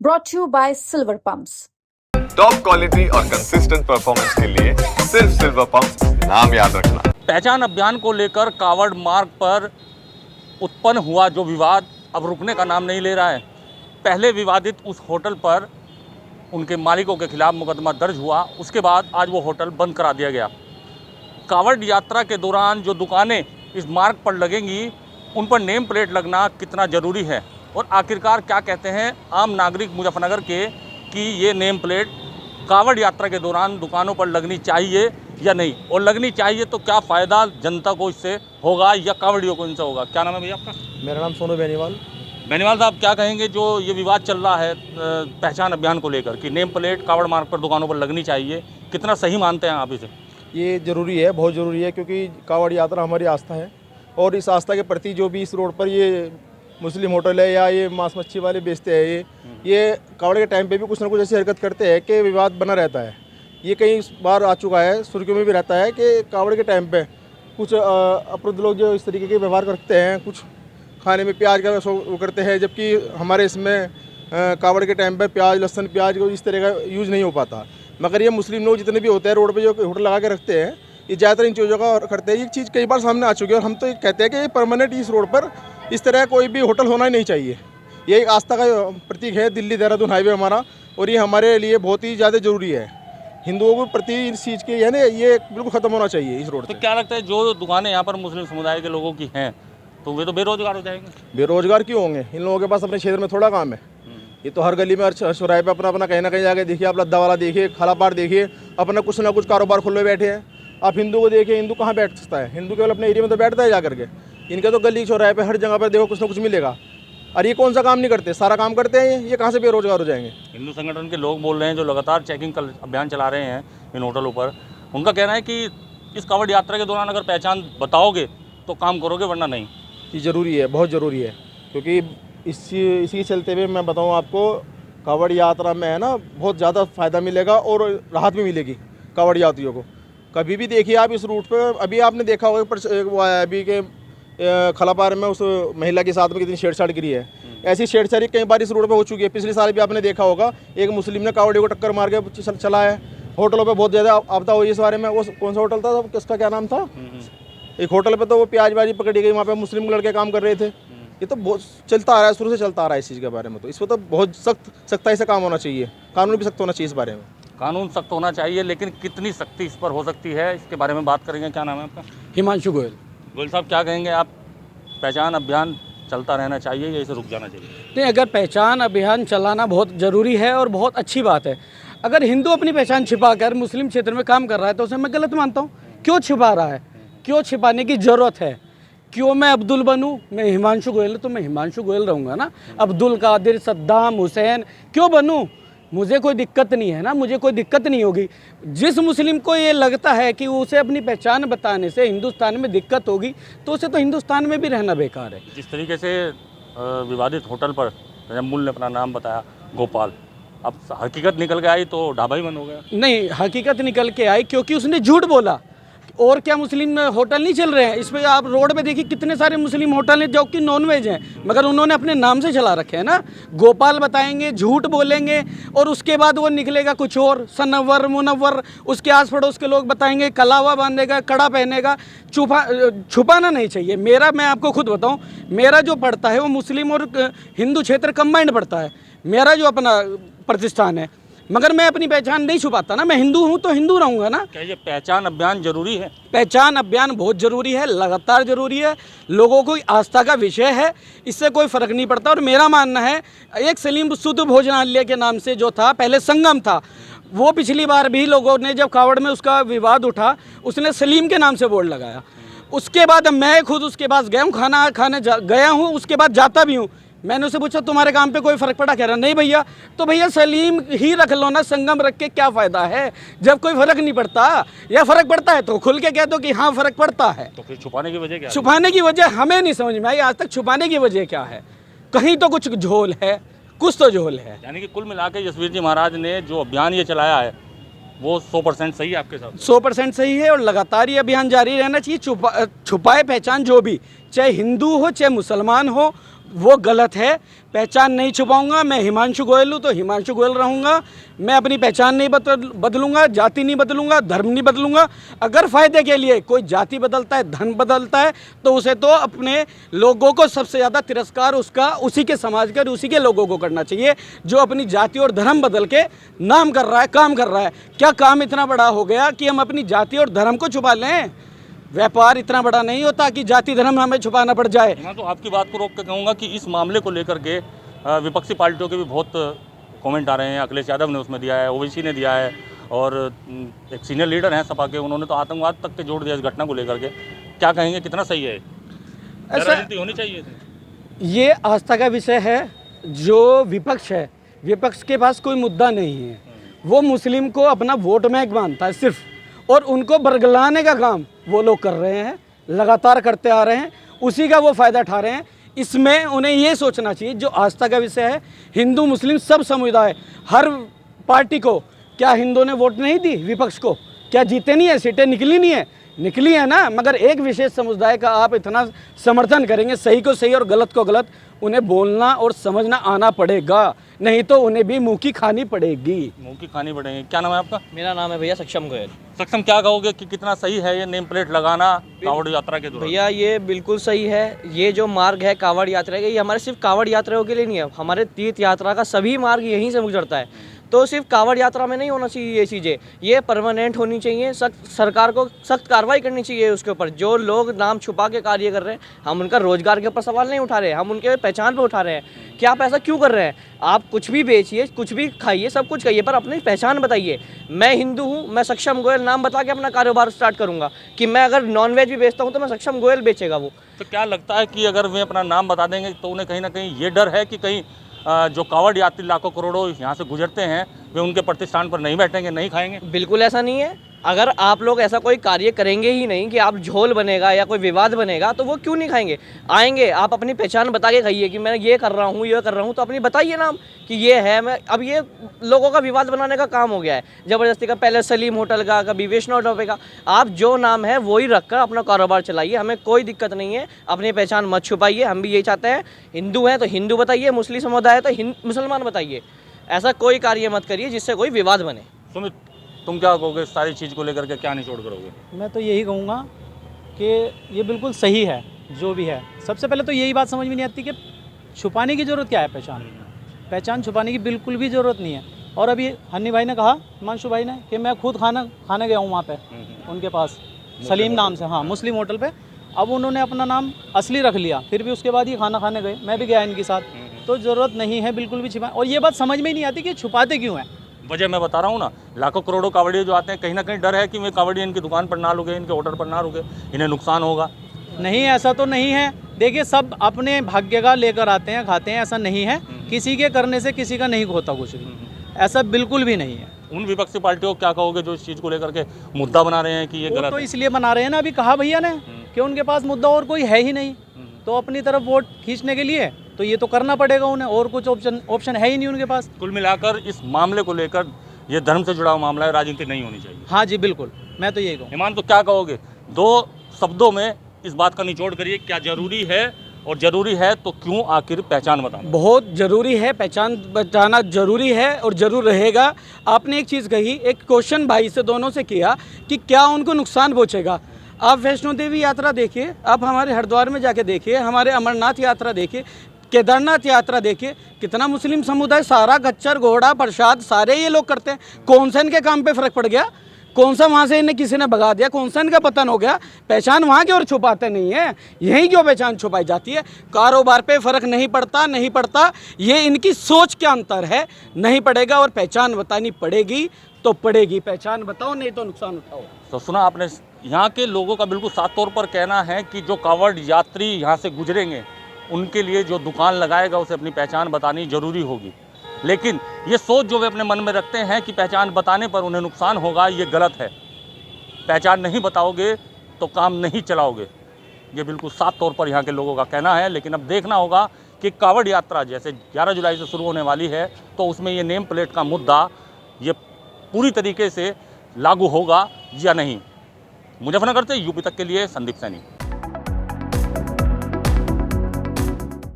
brought to you by Silver Pumps. Top quality और consistent performance के लिए सिर्फ सिल्वर पंप नाम याद रखना। पहचान अभियान को लेकर कावड़ मार्ग पर उत्पन्न हुआ जो विवाद अब रुकने का नाम नहीं ले रहा है। पहले विवादित उस होटल पर उनके मालिकों के खिलाफ मुकदमा दर्ज हुआ, उसके बाद आज वो होटल बंद करा दिया गया। कावड़ यात्रा के दौरान जो दुकानें इस मार्ग पर लगेंगी उन पर नेम प्लेट लगना कितना ज़रूरी है और आखिरकार क्या कहते हैं आम नागरिक मुजफ्फरनगर के कि ये नेम प्लेट कावड़ यात्रा के दौरान दुकानों पर लगनी चाहिए या नहीं, और लगनी चाहिए तो क्या फ़ायदा जनता को इससे होगा या कावड़ियों को इनसे होगा। क्या नाम है भैया आपका? मेरा नाम सोनू बेनीवाल। बेनीवाल साहब, क्या कहेंगे जो ये विवाद चल रहा है पहचान अभियान को लेकर कि नेम प्लेट कावड़ मार्ग पर दुकानों पर लगनी चाहिए, कितना सही मानते हैं आप इसे? ये ज़रूरी है, बहुत ज़रूरी है, क्योंकि कावड़ यात्रा हमारी आस्था है और इस आस्था के प्रति जो भी इस रोड पर ये मुस्लिम होटल है या ये मांस मच्छी वाले बेचते हैं, ये कावड़ के टाइम पे भी कुछ ना कुछ ऐसी हरकत करते हैं कि विवाद बना रहता है। ये कई बार आ चुका है, सुर्खियों में भी रहता है कि कावड़ के टाइम पे कुछ अप्रद लोग जो इस तरीके के व्यवहार करते हैं, कुछ खाने में प्याज का वो करते हैं, जबकि हमारे इसमें कावड़ के टाइम पे प्याज लहसुन प्याज को इस तरह का यूज़ नहीं हो पाता। मगर ये मुस्लिम लोग जितने भी होते हैं रोड पे जो होटल लगा के रखते हैं, ये ज़्यादातर इन चीज़ों का करते हैं। ये चीज़ कई बार सामने आ चुकी है और हम तो ये कहते हैं कि परमानेंट इस रोड पर इस तरह कोई भी होटल होना ही नहीं चाहिए। ये एक आस्था का प्रतीक है, दिल्ली देहरादून हाईवे हमारा, और ये हमारे लिए बहुत ही ज़्यादा ज़रूरी है। हिंदुओं के प्रति इस चीज़ की यानी ये बिल्कुल ख़त्म होना चाहिए इस रोड तो पे। क्या लगता है जो दुकानें यहाँ पर मुस्लिम समुदाय के लोगों की हैं तो वे तो बेरोजगार हो जाएंगे? बेरोजगार क्यों होंगे? इन लोगों के पास अपने क्षेत्र में थोड़ा काम है। ये तो हर गली में हर चौराहे पे अपना अपना कहीं ना कहीं जाके देखिए, आप लद्दा वाला देखिए, खालापार देखिए, अपना कुछ ना कुछ कारोबार खुले बैठे हैं। आप हिंदू को देखिए, हिंदू कहाँ बैठ सकता है? हिंदू केवल अपने एरिया में तो बैठता है जा करके। इनके तो गली चौराहे पे हर जगह पर देखो कुछ ना कुछ मिलेगा। और ये कौन सा काम नहीं करते? सारा काम करते हैं। ये कहाँ से बेरोजगार हो जाएंगे? हिंदू संगठन के लोग बोल रहे हैं जो लगातार चेकिंग अभियान चला रहे हैं इन होटलों पर, उनका कहना है कि इस कावड़ यात्रा के दौरान अगर पहचान बताओगे तो काम करोगे, वरना नहीं। ये ज़रूरी है, बहुत ज़रूरी है, क्योंकि इसी चलते हुए मैं बताऊँ आपको, कावड़ यात्रा में है ना बहुत ज़्यादा फ़ायदा मिलेगा और राहत भी मिलेगी कावड़ यात्रियों को। कभी भी देखिए आप इस रूट पे, अभी आपने देखा होगा अभी के खलापार में उस महिला के साथ में कितनी छेड़छाड़ गिरी है। ऐसी छेड़छाड़ी कई बार इस रोड पे हो चुकी है। पिछले साल भी आपने देखा होगा, एक मुस्लिम ने कावड़ी को टक्कर मार के चला है। होटलों पे बहुत ज़्यादा आपदा हुई इस बारे में। वो कौन सा होटल था, किसका क्या नाम था? एक होटल पे तो वो प्याज बाजी पकड़ी गई, वहाँ पे मुस्लिम लड़के काम कर रहे थे। ये तो बहुत चलता आ रहा है, शुरू से चलता आ रहा है इस चीज़ के बारे में। तो इस पर तो बहुत सख्ताई से काम होना चाहिए, कानून भी सख्त होना चाहिए इस बारे में। कानून सख्त होना चाहिए, लेकिन कितनी सख्ती इस पर हो सकती है, इसके बारे में बात करेंगे। क्या नाम है आपका? हिमांशु गोयल। गोयल साहब, क्या कहेंगे आप? पहचान अभियान चलता रहना चाहिए या इसे रुक जाना चाहिए? नहीं, अगर पहचान अभियान चलाना बहुत ज़रूरी है और बहुत अच्छी बात है। अगर हिंदू अपनी पहचान छिपा कर मुस्लिम क्षेत्र में काम कर रहा है तो उसे मैं गलत मानता हूँ। क्यों छिपा रहा है? क्यों छिपाने की ज़रूरत है? क्यों मैं अब्दुल बनूँ? मैं हिमांशु गोयल तो मैं हिमांशु गोयल रहूँगा ना। अब्दुल कादिर, सद्दाम हुसैन क्यों बनूँ? मुझे कोई दिक्कत नहीं है ना, मुझे कोई दिक्कत नहीं होगी। जिस मुस्लिम को ये लगता है कि उसे अपनी पहचान बताने से हिंदुस्तान में दिक्कत होगी तो उसे तो हिंदुस्तान में भी रहना बेकार है। जिस तरीके से विवादित होटल पर तजम्मुल ने अपना नाम बताया गोपाल, अब हकीकत निकल के आई तो ढाबा ही बंद हो गया। नहीं, हकीकत निकल के आई क्योंकि उसने झूठ बोला। और क्या मुस्लिम होटल नहीं चल रहे हैं? इस पर आप रोड पे देखिए कितने सारे मुस्लिम होटल हैं जो कि नॉनवेज हैं, मगर उन्होंने अपने नाम से चला रखे हैं ना। गोपाल बताएंगे, झूठ बोलेंगे और उसके बाद वो निकलेगा कुछ और, सनवर मुनव्वर। उसके आस पड़ोस के लोग बताएंगे कलावा बांधेगा, कड़ा पहनेगा। छुपाना नहीं चाहिए। मैं आपको खुद बताऊँ, मेरा जो पड़ता है वो मुस्लिम और हिंदू क्षेत्र कंबाइंड पड़ता है, मेरा जो अपना प्रतिष्ठान है, मगर मैं अपनी पहचान नहीं छुपाता ना। मैं हिंदू हूँ तो हिंदू रहूँगा ना। क्या ये पहचान अभियान जरूरी है? पहचान अभियान बहुत ज़रूरी है, लगातार ज़रूरी है। लोगों को आस्था का विषय है, इससे कोई फ़र्क नहीं पड़ता। और मेरा मानना है, एक सलीम शुद्ध भोजनालय के नाम से जो था पहले संगम था, वो पिछली बार भी लोगों ने जब कावड़ में उसका विवाद उठा उसने सलीम के नाम से बोर्ड लगाया। उसके बाद मैं खुद उसके पास गया हूँ, खाना खाने गया हूँ, उसके बाद जाता भी हूँ। मैंने उससे पूछा तुम्हारे काम पे कोई फ़र्क पड़ा? कह रहा नहीं भैया। तो भैया सलीम ही रख लो ना, संगम रख के क्या फ़ायदा है जब कोई फ़र्क नहीं पड़ता? या फ़र्क पड़ता है तो खुल के कह दो कि हाँ फ़र्क पड़ता है। तो फिर छुपाने की वजह क्या है? छुपाने की वजह हमें नहीं समझ में आई आज तक। छुपाने की वजह क्या है? कहीं तो कुछ झोल है, कुछ तो झोल है। यानी कि कुल मिला के जसवीर जी महाराज ने जो अभियान ये चलाया है वो 100% सही है आपके साथ? 100% सही है और लगातार ये अभियान जारी रहना चाहिए। छुपाए पहचान जो भी, चाहे हिंदू हो चाहे मुसलमान हो, वो गलत है। पहचान नहीं छुपाऊंगा। मैं हिमांशु गोयल हूँ तो हिमांशु गोयल रहूँगा। मैं अपनी पहचान नहीं बदलूंगा, जाति नहीं बदलूंगा, धर्म नहीं बदलूंगा। अगर फ़ायदे के लिए कोई जाति बदलता है, धर्म बदलता है, तो उसे तो अपने लोगों को सबसे ज़्यादा तिरस्कार उसका उसी के समाज का, उसी के लोगों को करना चाहिए जो अपनी जाति और धर्म बदल के नाम कर रहा है, काम कर रहा है। क्या काम इतना बड़ा हो गया कि हम अपनी जाति और धर्म को छुपा लें? व्यापार इतना बड़ा नहीं होता कि जाति धर्म हमें छुपाना पड़ जाए। मैं तो आपकी बात को रोक के कहूँगा कि इस मामले को लेकर के विपक्षी पार्टियों के भी बहुत कमेंट आ रहे हैं। अखिलेश यादव ने उसमें दिया है, ओवैसी ने दिया है, और एक सीनियर लीडर हैं सपा के, उन्होंने तो आतंकवाद तक के जोड़ दिया इस घटना को लेकर के। क्या कहेंगे, कितना सही है? ऐसा राजनीति होनी चाहिए थी। ये आस्था का विषय है। जो विपक्ष है, विपक्ष के पास कोई मुद्दा नहीं है। वो मुस्लिम को अपना वोट बैंक मानता है सिर्फ, और उनको बरगलाने का काम वो लोग कर रहे हैं, लगातार करते आ रहे हैं, उसी का वो फ़ायदा उठा रहे हैं। इसमें उन्हें ये सोचना चाहिए, जो आस्था का विषय है, हिंदू मुस्लिम सब समुदाय, हर पार्टी को, क्या हिंदुओं ने वोट नहीं दी विपक्ष को? क्या जीते नहीं है? सीटें निकली नहीं है? निकली है ना, मगर एक विशेष समुदाय का आप इतना समर्थन करेंगे, सही को सही और गलत को गलत, उन्हें बोलना और समझना आना पड़ेगा, नहीं तो उन्हें भी मुँह की खानी पड़ेगी। मुँह की खानी पड़ेगी। क्या नाम है आपका? मेरा नाम है भैया सक्षम गोयल। सक्षम, क्या कहोगे कि कितना सही है ये नेम प्लेट लगाना कावड़ यात्रा के दौरान? भैया ये बिल्कुल सही है। ये जो मार्ग है कावड़ यात्रा का, ये हमारे सिर्फ कावड़ यात्रियों के लिए नहीं है, हमारे तीर्थ यात्रा का सभी मार्ग यहीं से गुजरता है। तो सिर्फ कावड़ यात्रा में नहीं होना चाहिए ये चीज़ें, ये परमानेंट होनी चाहिए। सख्त सरकार को सख्त कार्रवाई करनी चाहिए उसके ऊपर। जो लोग नाम छुपा के कार्य कर रहे हैं, हम उनका रोजगार के ऊपर सवाल नहीं उठा रहे, हम उनके पहचान पे उठा रहे हैं कि आप ऐसा क्यों कर रहे हैं। आप कुछ भी बेचिए, कुछ भी खाइए, सब कुछ खाइए, पर अपनी पहचान बताइए। मैं हिंदू हूँ, मैं सक्षम गोयल नाम बता के अपना कारोबार स्टार्ट करूँगा, कि मैं अगर नॉनवेज भी बेचता हूँ तो मैं सक्षम गोयल बेचेगा वो। तो क्या लगता है कि अगर वे अपना नाम बता देंगे तो उन्हें कहीं ना कहीं ये डर है कि कहीं जो कावड़ यात्री लाखों करोड़ों यहाँ से गुजरते हैं, वे उनके प्रतिष्ठान पर नहीं बैठेंगे, नहीं खाएंगे? बिल्कुल ऐसा नहीं है। अगर आप लोग ऐसा कोई कार्य करेंगे ही नहीं कि आप झोल बनेगा या कोई विवाद बनेगा, तो वो क्यों नहीं खाएंगे? आएंगे, आप अपनी पहचान बता के खाइए कि मैं ये कर रहा हूँ, ये कर रहा हूँ, तो अपनी बताइए नाम कि ये है। मैं अब ये लोगों का विवाद बनाने का काम हो गया है ज़बरदस्ती का। पहले सलीम होटल का, कभी वैष्णव ढाबे का। आप जो नाम है वही रखकर अपना कारोबार चलाइए, हमें कोई दिक्कत नहीं है। अपनी पहचान मत छुपाइए, हम भी यही चाहते हैं। हिंदू हैं तो हिंदू बताइए, मुस्लिम समुदाय है तो मुसलमान बताइए। ऐसा कोई कार्य मत करिए जिससे कोई विवाद बने। सुमित, तुम क्या कहोगे सारी चीज़ को लेकर के, क्या निचोड़ करोगे? मैं तो यही कहूँगा कि ये बिल्कुल सही है जो भी है। सबसे पहले तो यही बात समझ में नहीं आती कि छुपाने की ज़रूरत क्या है। पहचान छुपाने की बिल्कुल भी ज़रूरत नहीं है। और अभी हन्नी भाई ने कहा, हिमांशु भाई ने, कि मैं खुद खाने गया हूँ वहाँ पे उनके पास, सलीम नाम से, हाँ, मुस्लिम होटल पे। अब उन्होंने अपना नाम असली रख लिया, फिर भी उसके बाद ये खाना खाने गए, मैं भी गया इनके साथ। तो ज़रूरत नहीं है बिल्कुल भी छिपा। और ये बात समझ में ही नहीं आती कि छुपाते क्यों हैं। वजह मैं बता रहा हूँ ना, लाखों करोड़ों कावड़िए जो आते हैं, कहीं ना कहीं डर है कि वे कावड़िए इनकी दुकान पर ना रुके, इनके होटल पर ना रुके, इन्हें नुकसान होगा। नहीं, ऐसा तो नहीं है। देखिए, सब अपने भाग्य का लेकर आते हैं, खाते हैं, ऐसा नहीं है। किसी के करने से किसी का नहीं होता कुछ भी, ऐसा बिल्कुल भी नहीं है। उन विपक्षी पार्टियों को क्या कहोगे जो इस चीज़ को लेकर के मुद्दा बना रहे हैं कि ये वो गलत तो है? इसलिए बना रहे हैं ना, अभी कहा भैया ने कि उनके पास मुद्दा और कोई है ही नहीं, तो अपनी तरफ वोट खींचने के लिए तो ये तो करना पड़ेगा उन्हें, और कुछ ऑप्शन है ही नहीं उनके पास। कुल मिलाकर इस मामले को लेकर ये धर्म से जुड़ा हुआ मामला है, राजनीति नहीं होनी चाहिए। हाँ जी, बिल्कुल, मैं तो यही कहूँ। ईमान, तो क्या कहोगे? 2 शब्दों में इस बात का निचोड़ करिए, क्या जरूरी है, और जरूरी है तो क्यों आखिर पहचान बताना? बहुत ज़रूरी है, पहचान बताना ज़रूरी है और ज़रूर रहेगा। आपने एक चीज़ कही, एक क्वेश्चन भाई से दोनों से किया कि क्या उनको नुकसान पहुँचेगा। आप वैष्णो देवी यात्रा देखिए, आप हमारे हरिद्वार में जाके देखिए, हमारे अमरनाथ यात्रा देखिए, केदारनाथ यात्रा देखिए, कितना मुस्लिम समुदाय, सारा खच्चर घोड़ा प्रसाद सारे ये लोग करते हैं। कौन सा इनके काम पे फ़र्क पड़ गया? कौन सा वहाँ से इन्हें किसी ने भगा दिया? कौन सा इनका पतन हो गया? पहचान वहाँ की और छुपाते नहीं है, यहीं क्यों पहचान छुपाई जाती है? कारोबार पे फ़र्क नहीं पड़ता, ये इनकी सोच का अंतर है। नहीं पड़ेगा, और पहचान बतानी पड़ेगी तो पड़ेगी। पहचान बताओ, नहीं तो नुकसान उठाओ। तो सुना आपने, यहाँ के लोगों का बिल्कुल साफ तौर पर कहना है कि जो कावड़ यात्री यहाँ से गुजरेंगे, उनके लिए जो दुकान लगाएगा उसे अपनी पहचान बतानी जरूरी होगी। लेकिन ये सोच जो वे अपने मन में रखते हैं कि पहचान बताने पर उन्हें नुकसान होगा, ये गलत है। पहचान नहीं बताओगे तो काम नहीं चलाओगे, ये बिल्कुल साफ तौर पर यहाँ के लोगों का कहना है। लेकिन अब देखना होगा कि कावड़ यात्रा जैसे 11 जुलाई से शुरू होने वाली है, तो उसमें ये नेम प्लेट का मुद्दा ये पूरी तरीके से लागू होगा या नहीं। मुजफ्फरनगर से यूपी तक के लिए संदीप सैनी।